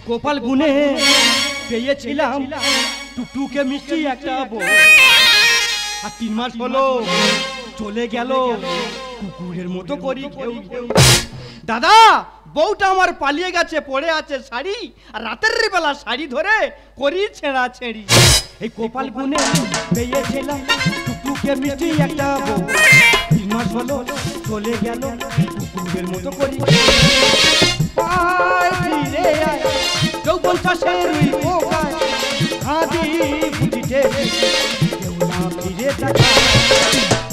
গোপাল গুনে পেয়েছিলাম টুকটুকে মিষ্টি একটা বউ, আর 3 মাস হলো চলে গেল কুকুরের মতো করি ঘেউ ঘেউ। দাদা বউটা আমার পালিয়ে গেছে, পড়ে আছে শাড়ি, আর রাতের বেলা শাড়ি ধরে করি ছেঁড়া ছেঁড়ি। এই গোপাল গুনে পেয়েছিলাম টুকটুকে মিষ্টি একটা বউ, 3 মাস হলো চলে গেল কুকুরের মতো করি। ফিরে আয় যৌবন চাষের রুই পোকায়, হাতি বুঝিতে কেউ না ফিরে তাকায়।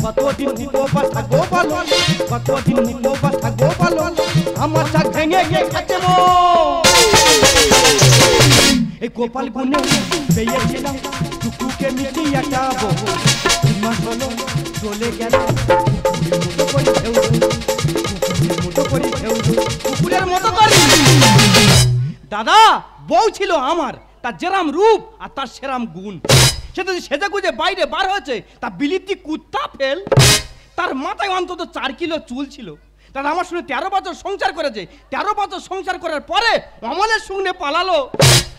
কতদিন উপবাস থাকবো বলো, কতদিন উপবাস থাকবো বলো, আমার চা ভেঙে গিয়ে খাচ্ছে মো। এই গোপাল গুনে পেয়েছিলাম টুকটুকে মিষ্টি একটা বউ, 3 মাস হলো চলে গেল কুকুরের মতো করে ঘেউ ঘেউ, কুকুরের মতো করে ঘেউ ঘেউ, কুকুরের মতো করে। দাদা বউ ছিল আমার, তার যেরাম রূপ আর তার সেরাম গুণ। সে যদি সেজে গুজে বাইরে বার হয়েছে তা বিলিতি কুত্তা ফেল। তার মাথায় অন্তত 4 কিলো চুল ছিল। দাদা আমার সঙ্গে 13 বছর সংসার করেছে, 13 বছর সংসার করার পরে অমলের সঙ্গে পালালো।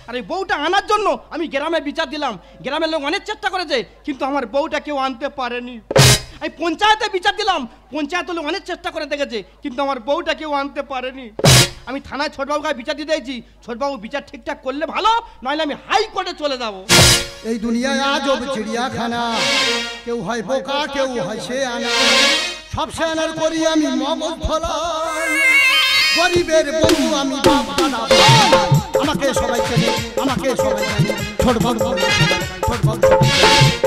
আর এই বউটা আনার জন্য আমি গ্রামে বিচার দিলাম, গ্রামের লোক অনেক চেষ্টা করেছে কিন্তু আমার বউটা কেউ আনতে পারেনি। আমি পঞ্চায়েতে বিচার দিলাম, পঞ্চায়েতের লোক অনেক চেষ্টা করে দেখেছে কিন্তু আমার বউটা কেউ আনতে পারেনি। আমি থানায় ছোটবাবুকে বিচার দিয়ে দিয়েছি, ছোটবাবু বিচার ঠিকঠাক করলে ভালো, নইলে আমি হাইকোর্টে চলে যাব। এই দুনিয়ায় আজব চিড়িয়াখানা, কেউ হয় বোকা কেউ হয় সে আনা, সব সে আনার করি আমি মগজ ফলাই, গরিবের বন্ধু আমি বাপ দাদা ভাই। আমাকে সবাই চেনে, আমাকে সবাই জানে, ছোটবাবু বলে সবাই, ছোটবাবু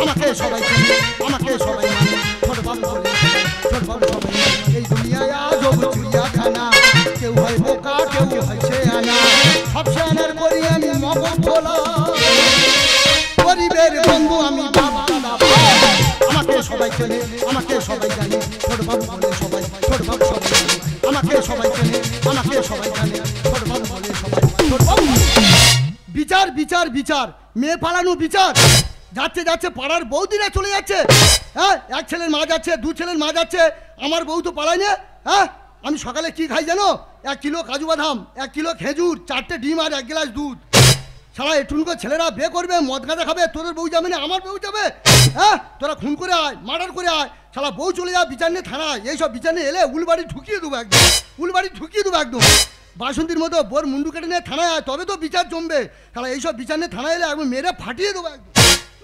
আমাকে সবাই চেনে, আমাকে সবাই মানে, ছোটবাবু বলে সবাই, ছোটবাবু সবাই মানে। এই দুনিয়ায় আজব চিড়িয়াখানা, কেউ হয় বোকা কেউ হয় সে আনা, সব সে আনার করি আমি মগজ ফলাই, গরিবের বন্ধু আমি বাপ দাদা ভাই। আমাকে সবাই চেনে, আমাকে সবাই জানে, ছোটবাবু বলে সবাই, ছোটবাবু সবাই জানে, আমাকে সবাই চেনে, আমাকে সবাই জানে, ছোটবাবু বলে সবাই, ছোটবাবু। বিচার বিচার বিচার, মেয়ে পালানো বিচার। যাচ্ছে যাচ্ছে পাড়ার বৌদিরা চলে যাচ্ছে, হ্যাঁ 1 ছেলের মা যাচ্ছে, 2 ছেলের মা যাচ্ছে, আমার বউ তো পালায় না। হ্যাঁ আমি সকালে কি খাই জানো? 1 কিলো কাজু বাদাম, 1 কিলো খেজুর, 4টে ডিম আর 1 গ্লাস দুধ। সারা এটুনকো ছেলেরা বিয়ে করবে, মদ গাঁজা খাবে, তোদের বউ যাবে না আমার বউ যাবে? হ্যাঁ তোরা খুন করে আয়, মার্ডার করে আয়, সারা বউ চলে যা বিচার নিয়ে থানায়। এইসব বিচার নিয়ে এলে উলবাড়ি ঢুকিয়ে দেবো একদম, উলবাড়ি ঢুকিয়ে দেবো একদম। বাসন্তীর মতো বোর মুন্ডু কেটে নিয়ে থানায় আয়, তবে তো বিচার জমবে। সারা এইসব বিচার নিয়ে থানায় এলে একদম মেরে ফাটিয়ে দেবো একদম।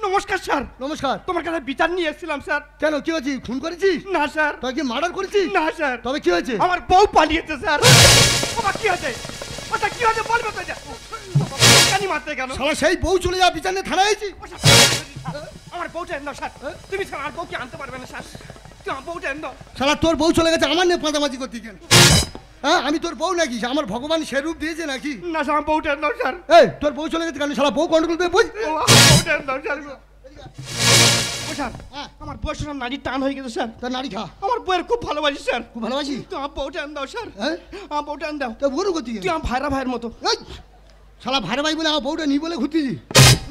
নমস্কার স্যার। নমস্কার। তোমার কাছে বিচার নিয়ে এসেছিলাম স্যার। কেন কি হয়েছে? খুন করেছিস? না স্যার। তুই কি মার্ডার করেছিস? না স্যার। তবে কি হয়েছে? আমার বউ পালিয়েছে স্যার। আমার কি হয়েছে? ওটা কি হয়েছে বলবে তো? কানি মারতে কেন? সারা সেই বউ চলে যা বিচার নিয়ে থানায় আইছি। আমার বউটা এনে দাও স্যার। তুমি স্যার আর বউকে আনতে পারবে না স্যার। তুমি আমার বউটা এনে দাও। সারা তোর বউ চলে গেছে, আমার নিয়ে পাঁচামাচি করতে কেন? হ্যাঁ আমি তোর বউ নাকি? আমার ভগবান সে রূপ দিয়েছে নাকি? না স্যার আমার বউটা এনে দাও স্যার। এই তোর বউ চলে গেছে কেন? সারা বউ কন্ট্রোল করবে বুঝ। বউটা এনে দাও স্যার। ও স্যার আমার বউয়ের সঙ্গে নারী টান হয়ে গেছে স্যার। তোর নারী খা। আমার বউয়ের খুব ভালোবাসি স্যার। খুব ভালোবাসি? তুই আমার বউটা এনে দাও স্যার। হ্যাঁ আমার বউটা এনে দাও। তো বউর গতি তুই আমার ভাইরা ভাইয়ের মতো। এই শালা ভাইরা ভাই বলে আমার বউটা নি বলে ঘুরতেছি।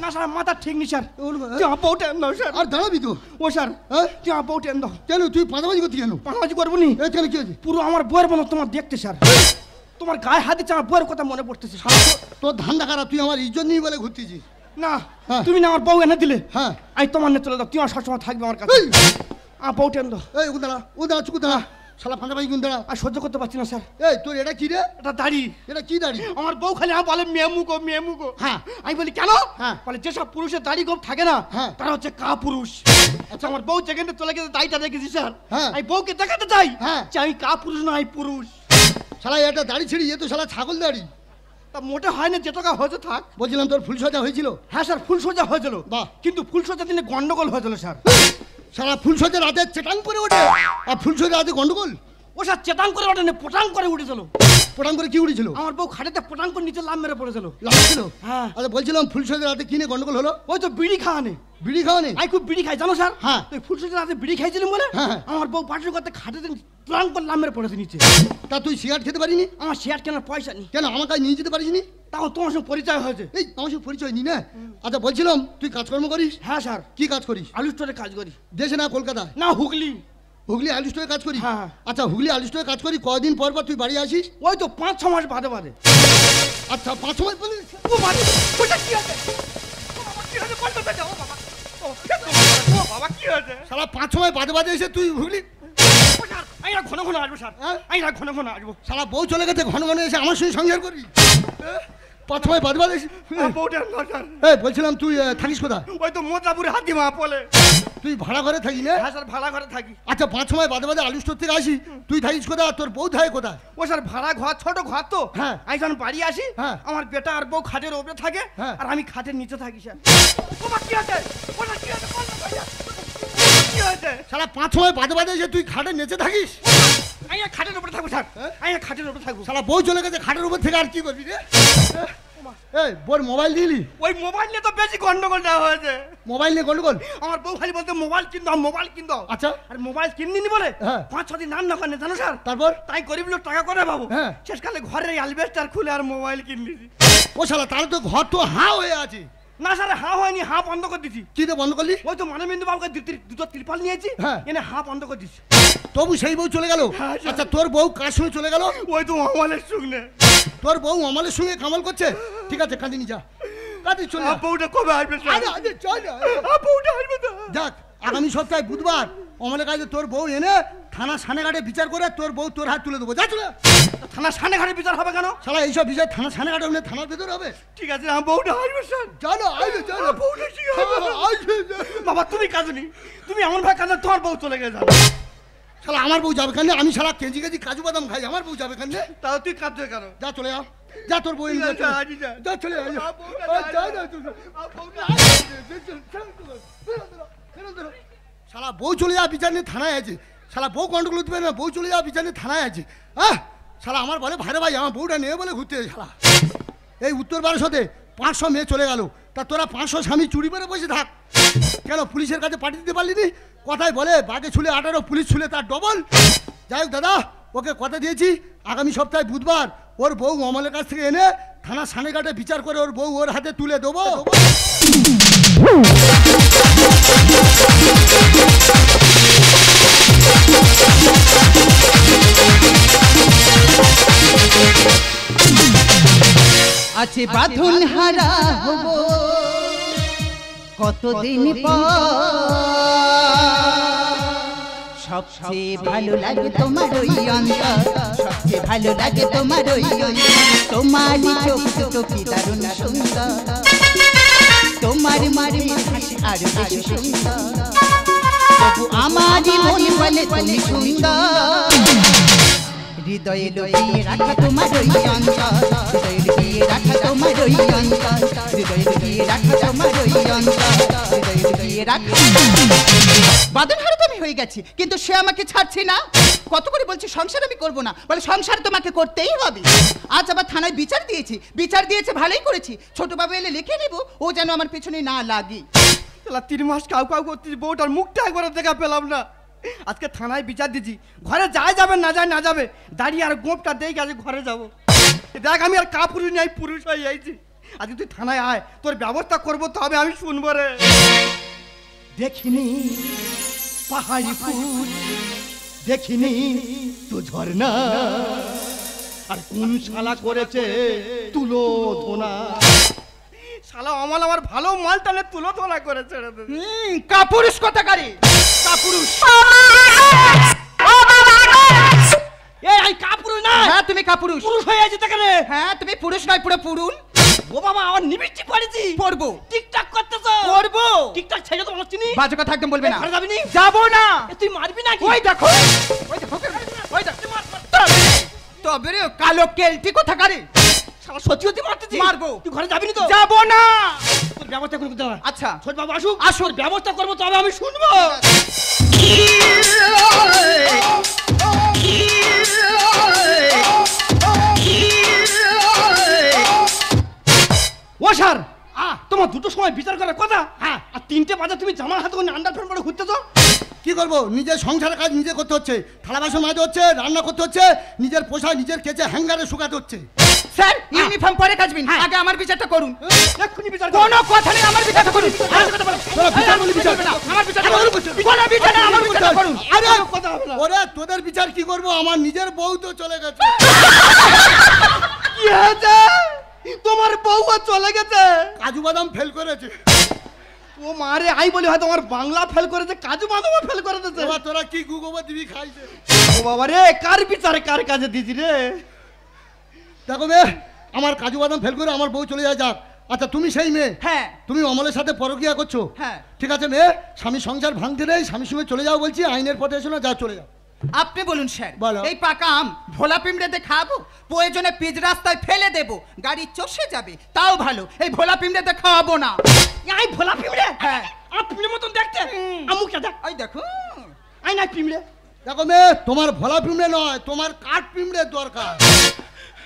না স্যার মাথা ঠিক নি স্যার। তুই আমার বউটা এনে দাও স্যার। আর দাঁড়াবি তো? ও স্যার হ্যাঁ তুই আমার বউটা এনে দাও। কেন তুই পাঁচামাচি করতে কেন? পাঁচামাচি করবো নি? এই কেন কি হয়েছে? পুরো আমার বউয়ের মতো তোমার দেখতে স্যার। তোমার গায়ে হাত দিচ্ছে, আমার বউয়ের কথা মনে পড়তেছে। তোর ধান্দা খারাপ, তুই আমার ইজ্জত নিয়ে বলে ঘুরতেছিস। না তুমি না আমার বউ এনে দিলে, হ্যাঁ আমি তোমার নিয়ে চলে দাও। তুই আমার সবসময় থাকবে আমার কাছে। আমার বউটা এনে দাও। এই ও দাঁড়া চুকু দাঁড়া, শালা পাঁচামাচি গুণ দাঁড়া। আর সহ্য করতে পারছি না স্যার। এই তোর এটা কি রে? এটা দাড়ি। এটা কি দাড়ি? আমার বউ খালি আমার বলে মেমুকো মেমুকো। হ্যাঁ আমি বলি কেন? হ্যাঁ বলে যেসব পুরুষের দাড়ি গোপ থাকে না হ্যাঁ তারা হচ্ছে কা পুরুষ। আচ্ছা আমার বউ যেখানে চলে গেছে দাড়িটা রেখেছি স্যার। হ্যাঁ আমি বউকে দেখাতে চাই হ্যাঁ যে আমি কা পুরুষ না, আমি পুরুষ। শালা এটা দাড়ি ছিড়ি, এ তো শালা ছাগল দাড়ি। তা মোটে হয় না, যে টাকা হয়তো থাক। বলছিলাম তোর ফুল সোজা হয়েছিল? হ্যাঁ স্যার ফুল সোজা হয়েছিল। বাহ। কিন্তু ফুল সোজা দিনে গন্ডগোল হয়েছিল স্যার। সারা ফুল সোজা রাতে চেটাং করে ওঠে আর ফুল সোজা রাতে গন্ডগোল? ও স্যার চেতাং করে ওঠেনি, পোটাং করে উঠেছিল। পোটাং করে কি উঠেছিল? আমার বউ খাটেতে পোটাং করে নিচে লাভ মেরে পড়েছিল। লাভ ছিল? হ্যাঁ। আচ্ছা বলছিলাম ফুল সোজা রাতে কিনে গন্ডগোল হলো? ওই তো বিড়ি খাওয়ানে। বিড়ি খাওয়া নেই? আমি খুব বিড়ি খাই জানো স্যার। হ্যাঁ। তুই ফুল সোজা রাতে বিড়ি খাইছিলাম বলে আমার বউ পাশের করতে খাটেতে পোটাং করে লাভ মেরে পড়েছে নিচে। তা তুই সিগারেট খেতে পারিনি? আমার শেয়ার কেনার পয়সা নেই। কেন আমার কাছে নিয়ে যেতে পারিসনি? তখন তোমার সঙ্গে পরিচয় হয়েছে। এই আমার সঙ্গে পরিচয় নি না? আচ্ছা বলছিলাম তুই কাজকর্ম করিস? হ্যাঁ স্যার। কি কাজ করিস? আলু স্টোরে কাজ করি। দেশে না কলকাতা? না হুগলি। হুগলি আলু স্টোরে কাজ করি? হ্যাঁ। আচ্ছা হুগলি আলু স্টোরে কাজ করি, কয়দিন পর পর তুই বাড়ি আসিস? ওই তো 5-6 মাস বাদে বাদে। আচ্ছা 5 মাস বলি? ও বাবা, ওটা কি আছে? ও বাবা কি হয়েছে? পাল্টাতে যাও বাবা। ও বাবা কি হয়েছে? শালা 5 মাস বাদে বাদে এসে তুই হুগলি? আমি ঘন ঘন আসবো স্যার, আমি ঘন ঘন আসবো। শালা বউ চলে গেছে, ঘন ঘন এসে আমার সঙ্গে সংসার করবি? 5 মাস বাদে বাদে এসে? বউটা না স্যার। এই বলছিলাম তুই থাকিস কোথায়? ওই তো মোজাপুরে হাতিমা বলে। তুই ভাড়া ঘরে থাকি না? হ্যাঁ স্যার, ভাড়া ঘরে থাকি। আচ্ছা 5 মাস বাদে বাদে আলু স্টোর থেকে আসি, তুই থাকিস কোথায় আর তোর বউ থাকে কোথায়? ও স্যার ভাড়া ঘর, ছোট ঘর তো। হ্যাঁ। আমি যখন বাড়ি আসি, হ্যাঁ। আমার বেটা আর বউ খাটের উপরে থাকে, হ্যাঁ। আর আমি খাটের নিচে থাকি স্যার। বাবা কি আছে? ওটা কি আছে? কি হয়েছে? শালা 5 মাস বাদে বাদে এসে তুই খাটে নেচে থাকিস? আমি খাটের উপরে থাকবো স্যার, আমি খাটের উপরে থাকবো। শালা বউ চলে গেছে, খাটের উপর থেকে আর কি করবি রে? এই বোর মোবাইল দিলি? ওই মোবাইল নিয়ে তো বেশি গন্ডগোলটা হয়েছে। মোবাইল নিয়ে গন্ডগোল? আমার বউ খালি বলতে মোবাইল কিন দাও, মোবাইল কিন দাও। আচ্ছা। আর মোবাইল কিনিনি বলে হ্যাঁ। 5-6 দিন রান্না করেনি জানো স্যার। তারপর? তাই গরিব লোক টাকা করে পাবো। হ্যাঁ। শেষকালে ঘরের অ্যালবেস্টার খুলে আর মোবাইল কিনলিছি। ও শালা তাহলে তো ঘর তো হাঁ হয়ে আছে। না স্যার, হা হয়নি, হা বন্ধ করে দিছি। কি রে বন্ধ করলি? ওই তো মানবেন্দু বাবুকে দুটো ত্রিপাল নিয়েছি, হ্যাঁ। এনে হা বন্ধ করে দিছি। তবু সেই বউ চলে গেল? হ্যাঁ, স্যার। আচ্ছা তোর বউ কার সঙ্গে চলে গেল? ওই তো আমালের শুকনে। তোর বউ আমাদের সঙ্গে কামাল করছে? ঠিক আছে কাঁদিনি, যা কাঁদি চলে যা। বউটা কবে আসবে স্যার? আরে আরে চল না। বউটা আসবে তো। যাক আগামী সপ্তাহে বুধবার আমাদের কাছে তোর বউ এনে থানা সানেঘাটে বিচার করে তোর বউ তোর হাত তুলে দেবো। যা চলে। থানা সামনে ঘাটে বিচার হবে কেন? শালা এইসব বিষয় থানা সানেঘাটে হলে থানার ভেতর হবে? ঠিক আছে, আমার বউটা আসবে স্যার। চলো আইবে চলো। বউটা ঠিক আছে। বাবা তুমি কাঁদুনি, তুমি এমন ভাই কাঁদো তোমার বউ চলে গেছে। শালা আমার বউ যাবে কেন? আমি শালা কেজি কেজি কাজু বাদাম খাই, আমার বউ যাবে কেন? তাও তুই কাঁদছো কেন? যা চলে যা, যা তোর বউ এনে ঠিক আছে, চলে। আজই যা। যা চলে যা, যা। বউটা যা, যা, যা, যা। তুই। বউটা শালা বউ চলে যা, বিচার নিয়ে থানায় আছে। শালা বউ কন্ট্রোল করতে পারে না, বউ চলে যা বিচার নিয়ে থানায় আছে। হ্যাঁ শালা আমার বলে ভাইরে ভাই আমার বউটা নিয়ে বলে ঘুরতে যায়। শালা এই উত্তর বারাসতে 500 মেয়ে চলে গেল, তা তোরা 500 স্বামী চুরি করে বসে থাক কেন? পুলিশের কাছে পাঠিয়ে দিতে পারলি নি? কথায় বলে বাঘে ছুলে 18, পুলিশ ছুলে তার ডবল। যাই হোক দাদা, ওকে কথা দিয়েছি আগামী সপ্তাহে বুধবার ওর বউ অমলের কাছ থেকে এনে থানা সানেঘাটে বিচার করে ওর বউ ওর হাতে তুলে দেবো। আছে বাঁধন হারা হব কতদিন পর, সবচেয়ে ভালো লাগে তোমার ওই অন্তর, সবচেয়ে ভালো লাগে তোমার ওই তোমারই চোখ দুটো কি দারুণ সুন্দর, তোমার মারি হাসি আরো বেশি সুন্দর, তবু আমারই মন বলে তুমি সুন্দর, হৃদয়ে লুকিয়ে রাখা তোমার ওই অন্তর, হৃদয়ে লুকিয়ে রাখা তোমার ওই অন্তর, হৃদয়ে লুকিয়ে রাখা তোমার ওই অন্তর, হৃদয়ে লুকিয়ে রাখা। বাঁধনহারা তো আমি হয়ে গেছি, কিন্তু সে আমাকে ছাড়ছে না। কত করে বলছি সংসার আমি করবো না, বলে সংসার তোমাকে করতেই হবে। আজ আবার থানায় বিচার দিয়েছে ভালোই করেছি। ছোট বাবু এলে লিখে নেব, ও যেন আমার পেছনে না লাগে। 3 মাস কাউ করতেছি, বউটার মুখটা একবার দেখা পেলাম না। আজকে থানায় বিচার দিছি, ঘরে যায় যাবে না যাবে, দাঁড়িয়ে আর গোপটা দিয়ে গেছে ঘরে যাবো। দেখ আমি আর কাপুরুষ নেই, পুরুষ হয়ে যাইছি। আজকে তুই থানায় আয়, তোর ব্যবস্থা করবো, তবে আমি শুনবো রে। দেখিনি পাহাড়ি ফুল, দেখিনি তো ঝর্ণা, আর কোন শালা করেছে তুলো ধোনা। শালা আমার ভালো মাল টানে তুলো ধোনা করেছে। কাপুরুষ কথাকারী, কাপুরুষ। এই কাপুরুষ না? হ্যাঁ তুমি কাপুরুষ। পুরুষ হয়ে আছে তাকে। হ্যাঁ তুমি পুরুষ নয়, পুরো পুরুন। ও বাবা, আমার নিবিচ্ছি পড়েছি। পড়বো। টিকটক করতেছ? পড়বো। টিকটক ছেড়ে তো আমার চিনি। বাজে কথা একদম বলবে না। ঘরে যাবি নি? যাবো না। তুই মারবি নাকি? ওই দেখো, ওই দেখো, ওই দেখো। তবে রে কালো কেলটি কথাকারী। শালা সত্যি মারতেছি। মারবো। তুই ঘরে যাবি নি তো? যাবো না। তোর ব্যবস্থা করে দিতে হবে। আচ্ছা ছোট বাবু আসুক, ব্যবস্থা করবো, তবে আমি শুনবো। ও স্যার, তোমার দুটো সময় বিচার করার কথা, আর 3টে বাজে তুমি জামার হাতে করে আন্ডার ফ্যান পরে ঘুরতেছো। কি করবো? নিজের সংসারের কাজ নিজে করতে হচ্ছে, থালা বাসন মাজতে হচ্ছে, রান্না করতে হচ্ছে, নিজের পোশাক নিজের কেচে হ্যাঙ্গারে শুকাতে হচ্ছে। স্যার ইউনিফর্ম পরে কাচবেন, আগে আমার বিচারটা করুন। এক্ষুনি বিচার কোনো কথা নেই, আমার বিচারটা করুন। তোরা বিচার বলি বিচার না, আমার বিচারটা করুন। কোনো বিচার না, আমার বিচারটা করুন। আরে কথা হবে না। ওরে তোদের বিচার কি করব, আমার নিজের বউ তো চলে গেছে। কি হয়েছে? তোমার বউও চলে গেছে? কাজু বাদাম ফেল করেছে। ও মারে, আই বলি হয়তো আমার বাংলা ফেল করেছে, কাজু বাদামও ফেল করে দিয়েছে। এবার তোরা কি গুগোবা দিবি খাইছে? ও বাবা রে, কার বিচারে কার কাজে দিছি রে? দেখো মেয়ে, আমার কাজু বাদাম ফেল করে আমার বউ চলে যায় যাক। আচ্ছা তুমি সেই মেয়ে? হ্যাঁ। তুমি অমলের সাথে পরকিয়া করছো? হ্যাঁ। ঠিক আছে মেয়ে, স্বামী সংসার ভাঙতে নেই, স্বামীর সঙ্গে চলে যাও বলছি, আইনের পথে এসো না, যা চলে যাও। আপনি বলুন স্যার, বলো। এই পাকা আম ভোলা পিমড়েতে খাবো, প্রয়োজনে পিচ রাস্তায় ফেলে দেব, গাড়ি চষে যাবে, তাও ভালো। এই ভোলা পিমড়েতে খাওয়াবো না। আই ভোলা পিমড়ে? হ্যাঁ। আর পিমড়ে মতন দেখতে? আমুকে দেখ, ওই দেখো, আই না পিমড়ে। দেখো মেয়ে, তোমার ভোলা পিমড়ে নয়, তোমার কাঠ পিমড়ের দরকার।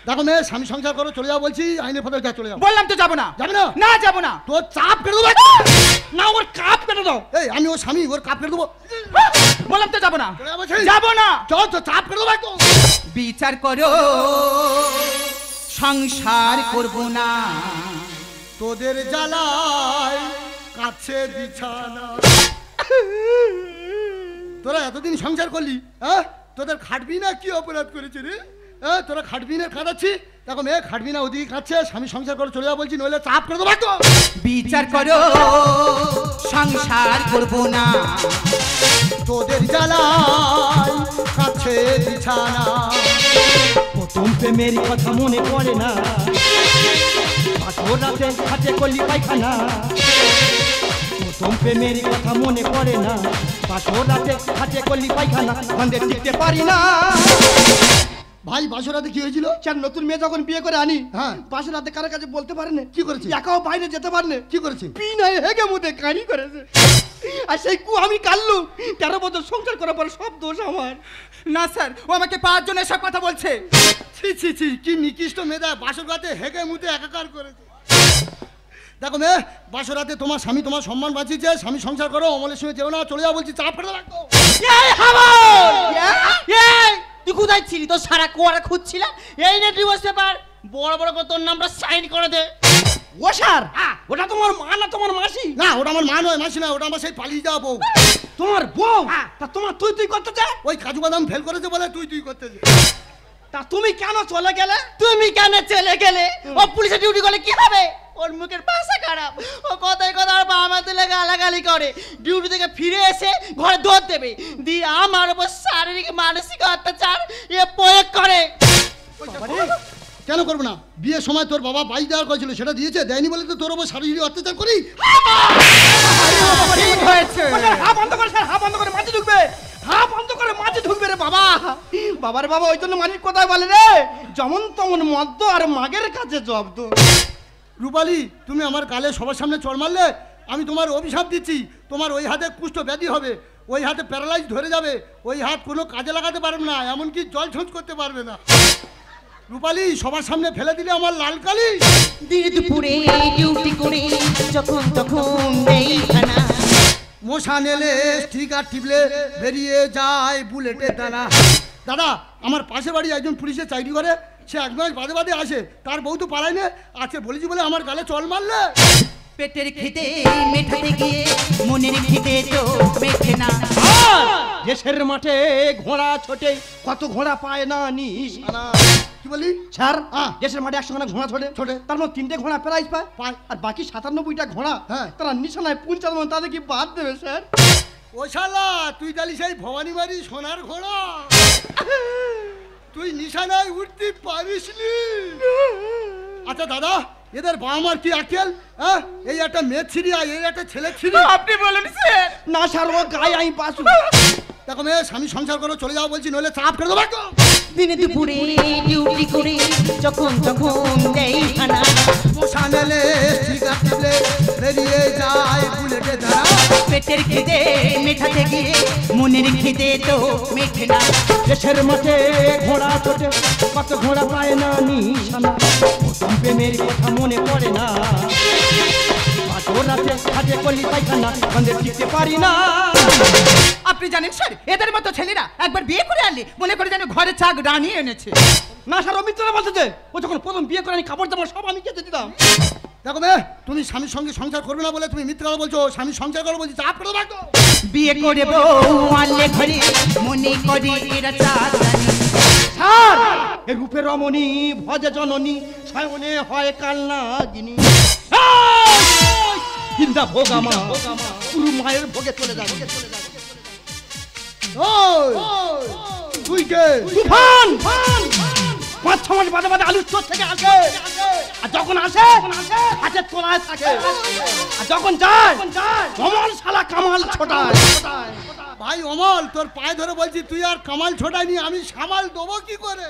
দেখো মেয়ে, স্বামী সংসার করো, চলে যাও বলছি, আইনের পথে যা চলে যাও। বললাম তো যাবো না। যাবে না? না যাবো না। তোর চাপ কেটে দেবো। না, ওর কাপ কেটে দাও। এই আমি ওর স্বামী, ওর কাপ কেটে দেবো। বললাম তো যাবো না। চলে যাবো সেই। যাবো না। চল তো, চাপ কেটে দেবো একদম। বিচার করো, সংসার করবো না। তোদের জ্বালায় কাছে বিছানা। তোরা এতদিন সংসার করলি, হ্যাঁ? তোদের খাটবি না কি অপরাধ করেছে রে? হ্যাঁ, তোরা খাটবি না কাঁদাচ্ছি। দেখো মেয়ে, খাটবি না, ওদিকে কাঁদছে, স্বামী সংসার করে চলে যাওয়া বলছি, নইলে চাপ করে দেবো একদম। বিচার করো, সংসার করবো না। তোদের জ্বালায় কাছে বিছানা। প্রথম প্রেমের কথা মনে পড়ে না, পাথর রাতে হাতে করলি পায়খানা। প্রথম প্রেমের কথা মনে পড়ে না, পাথর রাতে হাতে করলি পায়খানা। সন্ধ্যে টিকতে পারি না। ভাই বাসরাতে কি হয়েছিল? স্যার, নতুন মেয়ে যখন বিয়ে করে আনি, হ্যাঁ। পাশের রাতে কারো কাছে বলতে পারেনি। কি করেছে? একাও বাইরে যেতে পারেনি। কি করেছে? পিনায় হেগে মুদে কানি করেছে। আর সেই কু আমি কাল্লু। 13 বছর সংসার করার পর সব দোষ আমার। না স্যার, ও আমাকে পাওয়ার জন্য এসব কথা বলছে। ছি ছি ছি, কি নিকৃষ্ট মেয়েদা, বাসরাতে হেগে মুতে একাকার করেছে। দেখো মেয়ে, বাসরাতে তোমার স্বামী তোমার সম্মান বাঁচিয়েছে, স্বামী সংসার করো, অমলের সঙ্গে যেও না, চলে যাও বলছি, চাপ করে রাখো। এই হাবল! এই তুই কোথায় ছিলি? তোর সারা কোয়ারা খুঁজছিলাম। এই নে ডিভোর্স পেপার, বড় বড় করে তোর নামটা সাইন করে দে। ও স্যার, ওটা তোমার মা না তোমার মাসি? না, ওটা আমার মা নয়, মাসি না, ওটা আমার সেই পালিয়ে যাওয়া বউ। তোমার বউ? তা তোমার তুই তুই করতে চায়? ওই কাজু বাদাম ফেল করেছে বলে তুই তুই করতেছে। তা তুমি কেন চলে গেলে? তুমি কেন চলে গেলে? ও পুলিশে ডিউটি করলে কি হবে? ওর মুখের ভাষা খারাপ, ও কথায় কথা আর বাবা তুলে গালাগালি করে। ডিউটি থেকে ফিরে এসে ঘরে দৌড় দেবে, দিয়ে আমার উপর শারীরিক মানসিক অত্যাচার এ প্রয়োগ করে। কেন করবো না? বিয়ের সময় তোর বাবা বাইক দেওয়ার করেছিল, সেটা দিয়েছে? দেয়নি বলে তো তোর ওপর শারীরিক অত্যাচার করি। ঠিক হয়েছে। হা বন্ধ করে স্যার, হা বন্ধ করে মাঝে ঢুকবে। হা বন্ধ করে মাঝে ঢুকবে রে বাবা। বাবার বাবা ওই জন্য মাঝে কোথায় বলে রে, যেমন তেমন মদ্য আর মাগের কাছে জব্দ। রূপালী, তুমি আমার গালে সবার সামনে চড় মারলে, আমি তোমার অভিশাপ দিচ্ছি, তোমার ওই হাতে কুষ্ঠ ব্যাধি হবে, ওই হাতে প্যারালাইজ ধরে যাবে, ওই হাত কোনো কাজে লাগাতে পারবে না, এমনকি জল ছুঁচ করতে পারবে না। রূপালী, সবার সামনে ফেলে দিলে আমার লাল কালি। দিনে দুপুরে ডিউটি করে যখন তখন এইখানা মশা নেলে স্টিকার টিপলে বেরিয়ে যায় বুলেটের দানা। দাদা, আমার পাশে বাড়ি একজন পুলিশে চাকরি করে, সে এক মাস বাদে বাদে আসে, তার বউ তো পালায় না, আজকে বলেছি বলে আমার গালে চল মারলে। পেটের খিদে মেটাতে গিয়ে মনের খিদে তো মেটে না। দেশের মাঠে ঘোড়া ছোটে, কত ঘোড়া পায় না নিশানা। কি বলি? স্যার, হ্যাঁ। দেশের মাঠে 100খানা ঘোড়া ছোটে, ছোটে। তার মধ্যে 3টে ঘোড়া প্রাইজ পায়, আর বাকি 97টা ঘোড়া হ্যাঁ। তারা নিশানায় 55, তাদের কি বাদ দেবে স্যার? ও শালা, তুই তাহলে সেই ভবানী বাড়ি সোনার ঘোড়া, তুই নিশানায় উঠতে পারিসনি। আচ্ছা দাদা, এদের বাবা মার কি আকেল? হ্যাঁ, এই একটা মেয়ে ছিড়ি আর এই একটা ছেলে ছিড়ি। আপনি বলুন স্যার। না স্যার, ও গায়ে আমি পাসু। দেখো মেয়ে, স্বামী সংসার করো, চলে যাও বলছি, নইলে চাপ করে দেবো একদম। দিনে দুপুরে ডিউটি করে যখন তখন এইখানা মশা নেলে স্টিকার টিপলে বেরিয়ে যায় বুলেটের দানা। পেটের খিদে মেটাতে গিয়ে মনের খিদে তো মেটে না। দেশের মাঠে ঘোড়া ছোটে, কত ঘোড়া পায় না নিশানা। প্রথম প্রেমের কথা মনে পড়ে না, পাথর রাতে হাতে করলি পায়খানা বন্ধে টিকতে পারি না। আপনি জানেন স্যার, এদের মতো ছেলেরা একবার বিয়ে করে আনলে মনে করে যেন ঘরে চাক রানিয়ে এনেছে। না স্যার, ও মিথ্যা বলতেছে। ও যখন প্রথম বিয়ে করে আমি কাপড় জামা সব আমি কেটে দিতাম। দেখো বে, তুমি স্বামীর সঙ্গে সংসার করবে না বলে তুমি মিথ্যা কথা বলছো। স্বামীর সংসার করো বলছি, চাপ করে রাখো। বিয়ে করে বউ আনলে ঘরে মনে করে এরা চাক রানী। স্যার, এ রূপে রমণী ভজে জননী সায়নে হয় কালনাগিনী। হিন্দা ভোগ আমার পুরো মায়ের ভোগে চলে যাবে। তুই কে? তুফান 5-6 মাস বাদে বাদে আলুর চোর থেকে আসে। আর যখন আসে হাতের তোলায় থাকে, আর যখন যায় অমল শালা কামাল ছোটায়। ভাই অমল, তোর পায়ে ধরে বলছি, তুই আর কামাল ছোটাইনি, আমি সামাল দেবো কি করে?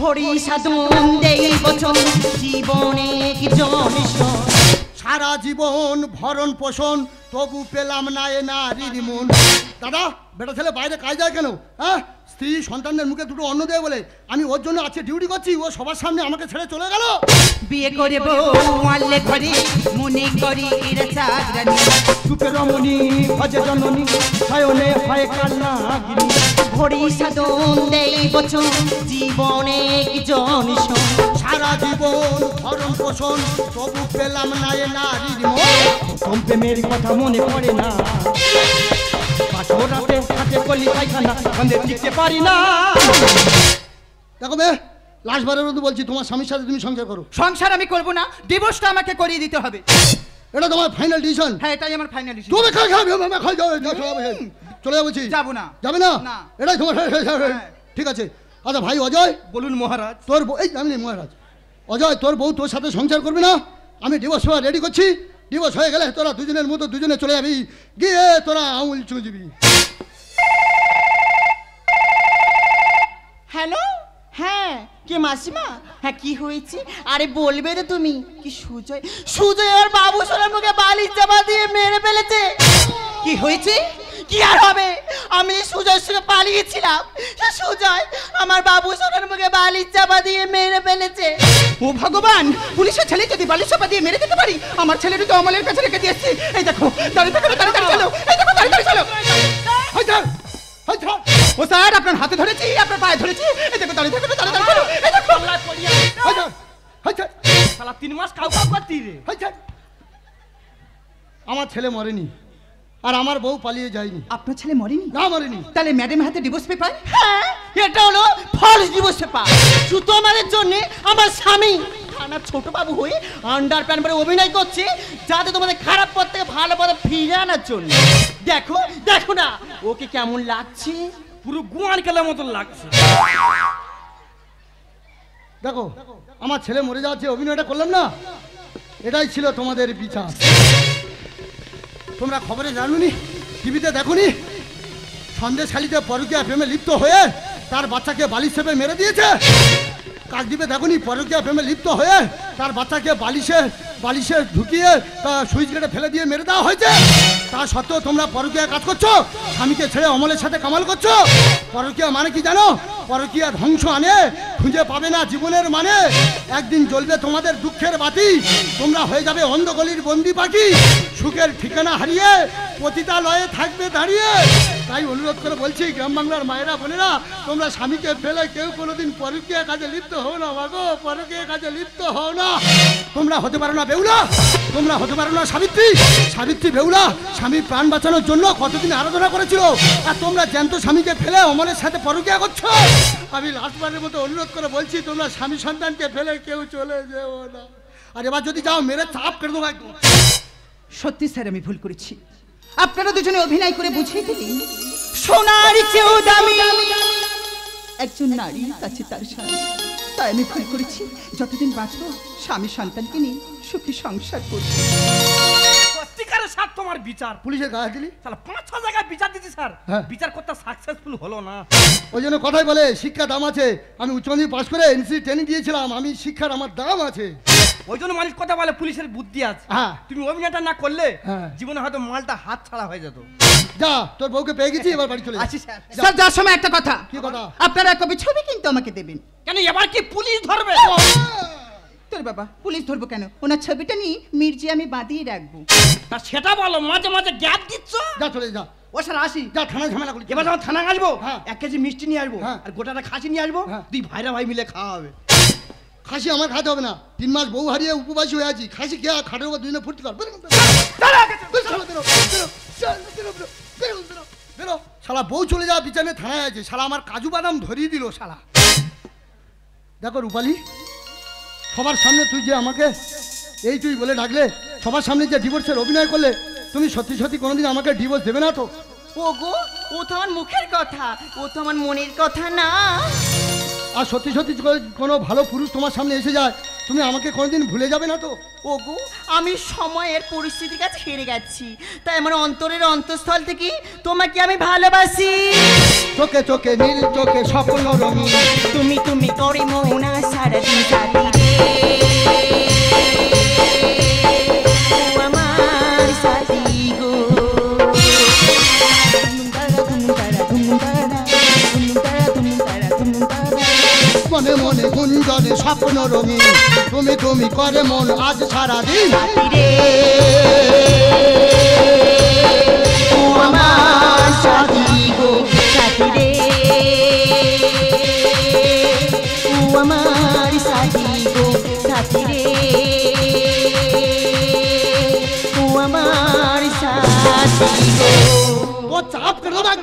হরি সাধন দেই বচন জীবনে কি জনিস। সারা জীবন ভরণ পোষণ তবু পেলাম না এ নারীর মন। দাদা, বেটা ছেলে বাইরে কাজ যায় কেন? হ্যাঁ, স্ত্রী সন্তানদের মুখে দুটো অন্ন দেয় বলে আমি ওর জন্য আজকে ডিউটি করছি। ও সবার সামনে আমাকে ছেড়ে চলে গেল। বিয়ে করে বউ আনলে ঘরে মনে করে এরা চাক রানী। রূপে রমণী ভজে জননী সায়নে হয় কালনাগিনী। হরি সাধন দেই বচন জীবনে কি জনিস। সারা জীবন ভরণ পোষণ তবু পেলাম না এ নারীর মন। প্রথম প্রেমের কথা মনে পড়ে না, পাঁচশো রাতে হাতে করলি পায়খানা বন্ধে টিকতে পারি না। দেখো বে, লাস্টবারের মতো বলছি, তোমার স্বামীর সাথে তুমি সংসার করো। সংসার আমি করব না, ডিভোর্সটা আমাকে করিয়ে দিতে হবে। এটা তোমার ফাইনাল ডিসিশন? হ্যাঁ, এটাই আমার ফাইনাল ডিসিশন। তুমি চলে যাবো? যাবো না। যাবে না? না। এটাই তোমার ঠিক আছে। আচ্ছা ভাই অজয়, বলুন মহারাজ। তোর বউ, এই আমি নেই মহারাজ, অজয় তোর বউ তোর সাথে সংসার করবে না। আমি ডিভোর্স হওয়া রেডি করছি। ডিভোর্স হয়ে গেলে তোরা দুজনের মতো দুজনে চলে যাবি, গিয়ে তোরা আঙুল চুঁজবি। হ্যালো, হ্যাঁ কে মাসিমা? হ্যাঁ কি হয়েছে? আরে বলবে তো তুমি। কি সুজয়? সুজয় আর বাবু সোনার মুখে বালিশ চাপা দিয়ে মেরে ফেলেছে। কি হয়েছে? কি আর হবে? আমি সুজয়ের সঙ্গে পালিয়েছিলাম, সে সুজয় আমার বাবু সোনার মুখে বালিশ চাপা দিয়ে মেরে ফেলেছে। ও ভগবান, পুলিশের ছেলে যদি বালিশ চাপা দিয়ে মেরে দিতে পারি, আমার ছেলেটা তো অমলের কাছে রেখে দিয়েছি। এই দেখো, দাঁড়িয়ে থাকো, তাড়াতাড়ি চলো। এই দেখো, তাড়াতাড়ি চলো। ও স্যার, আপনার হাতে ধরেছি, আপনার পায়ে ধরেছি। এই দেখো, দাঁড়িয়ে থাকো, তাড়াতাড়ি চলো। এই দেখো, শালা 3 মাস কাউ করতি রে। আমার ছেলে মরেনি, আর আমার বউ পালিয়ে যায়নি। আপনার ছেলে মরেনি? না মরেনি। তাহলে ম্যাডামের হাতে ডিভোর্স পেপার? হ্যাঁ, এটা হলো ফলস ডিভোর্স পেপার। শুধু আমাদের জন্য আমার স্বামী থানার ছোট বাবু হয়ে আন্ডার প্যান্ট পরে অভিনয় করছে, যাতে তোমাদের খারাপ পথ থেকে ভালো পথে ফিরে আনার জন্য। দেখো দেখো না ওকে কেমন লাগছে, পুরো গুয়ান কেলার মতন লাগছে। দেখো, আমার ছেলে মরে যাচ্ছে, অভিনয়টা করলাম না, এটাই ছিল তোমাদের বিচার। তোমরা খবরে জানুনি, টিভিতে দেখোনি, সন্দেশখালীতে পরকীয়া প্রেমে লিপ্ত হয়ে তার বাচ্চাকে বালিশ চেপে মেরে দিয়েছে। কাকদ্বীপে দেখোনি, পরকীয়া প্রেমে লিপ্ত হয়ে তার বাচ্চাকে বালিশে ঢুকিয়ে তা সুইচ গেটে ফেলে দিয়ে মেরে দেওয়া হয়েছে। তা সত্ত্বেও তোমরা পরকীয়া কাজ করছো, স্বামীকে ছেড়ে অমলের সাথে কামাল করছো। পরকীয়া মানে কি জানো? পরকীয়া ধ্বংস আনে, খুঁজে পাবে না জীবনের মানে। একদিন জ্বলবে তোমাদের দুঃখের বাতি, তোমরা হয়ে যাবে অন্ধগলির বন্দি পাখি, সুখের ঠিকানা হারিয়ে পতিতালয়ে থাকবে দাঁড়িয়ে। তাই অনুরোধ করে বলছি, গ্রাম বাংলার মায়েরা বোনেরা, তোমরা স্বামীকে ফেলে কেউ কোনোদিন পরকীয়া কাজে লিপ্ত হও না। মাগো, পরকীয়া কাজে লিপ্ত হও না। তোমরা হতে পারো না বেহুলা, তোমরা হতে পারো না সাবিত্রী। সাবিত্রী বেহুলা স্বামীর প্রাণ বাঁচানোর জন্য কতদিন আরাধনা করেছিল, আর তোমরা জ্যান্ত স্বামীকে ফেলে অমলের সাথে পরকীয়া করছো। আমি লাস্টবারের মতো অনুরোধ করে বলছি, তোমরা স্বামী সন্তানকে ফেলে কেউ চলে যেও না। আর এবার যদি যাও, মেরে চাপ করে দেবো একদম। সত্যি স্যার, আমি ভুল করেছি। আপনারা দুজনে অভিনয় করে বুঝিয়ে দিলেন সোনার চেয়েও দামি একজন নারী কাছে তার স্বামী। তাই আমি ভুল করেছি। যতদিন বাঁচবো স্বামী সন্তানকে নিয়ে সুখী সংসার করব। সত্যিকারের স্যার তোমার বিচার। পুলিশের গায়ে দিলি, শালা 5-6 জায়গায় বিচার দিছি স্যার, হ্যাঁ। বিচার করতে সাকসেসফুল হলো না। ওই জন্য কথাই বলে শিক্ষা দাম আছে। আমি উচ্চ মাধ্যমিক পাস করে এনসি ট্রেনিং দিয়েছিলাম, আমি শিক্ষার আমার দাম আছে। ওই জন্য মানুষ কথা বলে পুলিশের বুদ্ধি আছে। হ্যাঁ। তুমি অভিনয়টা না করলে হ্যাঁ। জীবনে হয়তো মালটা হাত ছাড়া হয়ে যেত। যা, তোর বউকে পেয়ে গেছি, এবার বাড়ি চলে যা। আসি স্যার। স্যার, যাওয়ার সময় একটা কথা। কি কথা? আপনারা কবি ছবি কিন্তু আমাকে দেবেন। কেন এবার কি পুলিশ ধরবে? তোর বাবা পুলিশ ধরবো কেন? ওনার ছবিটা নিয়ে মির্জি আমি বাঁধিয়ে রাখবো। তা সেটা বলো, মাঝে মাঝে গ্যাপ দিচ্ছ। যা চলে যা। ও স্যার আসি। যা থানায় ঝামেলা করি। এবার যখন থানা আসবো, হ্যাঁ। 1 কেজি মিষ্টি নিয়ে আসবো, হ্যাঁ। আর গোটাটা খাসি নিয়ে আসবো, হ্যাঁ। 2 ভাইরা ভাই মিলে খাওয়া হবে। খাসি আমার খাতে হবে না, 3 মাস বউ হারিয়ে উপবাসী হয়ে আছি। খাসি খেয়ে খাটের উপর 2 দিনে ফুর্তি কর। বেরো। শালা বউ চলে যাওয়া বিছানে থানায় আছে, শালা আমার কাজু বাদাম ধরিয়ে দিল শালা। দেখো রূপালী, সবার সামনে তুই যে আমাকে এই তুই বলে ডাকলে, সবার সামনে যে ডিভোর্সের অভিনয় করলে, তুমি সত্যি সত্যি কোনোদিন আমাকে ডিভোর্স দেবে না তো? ওগো, ও তো আমার মুখের কথা, ও তো আমার মনের কথা না। আর সত্যি সত্যি কোনো ভালো পুরুষ তোমার সামনে এসে যায়, তুমি আমাকে কোনোদিন ভুলে যাবে না তো? ওগো, আমি সময়ের পরিস্থিতির কাছে হেরে গেছি, তাই আমার অন্তরের অন্তঃস্থল থেকে তোমাকে আমি ভালোবাসি। চোখে চোখে নীল চোখে স্বপ্ন রঙিন, তুমি তুমি করে মৌনা সারাদিন সাথী রে, ও আমার সাথী গো। মনে মনে গুঞ্জনে স্বপ্ন রঙিন, তুমি তুমি করে মন আজ সারাদিন। সাথী রে, ও আমার সাথী গো, সাথী রে, ও আমার সাথী গো, সাথী রে, ও আমার সাথী গো। ও চাপ করে দাও।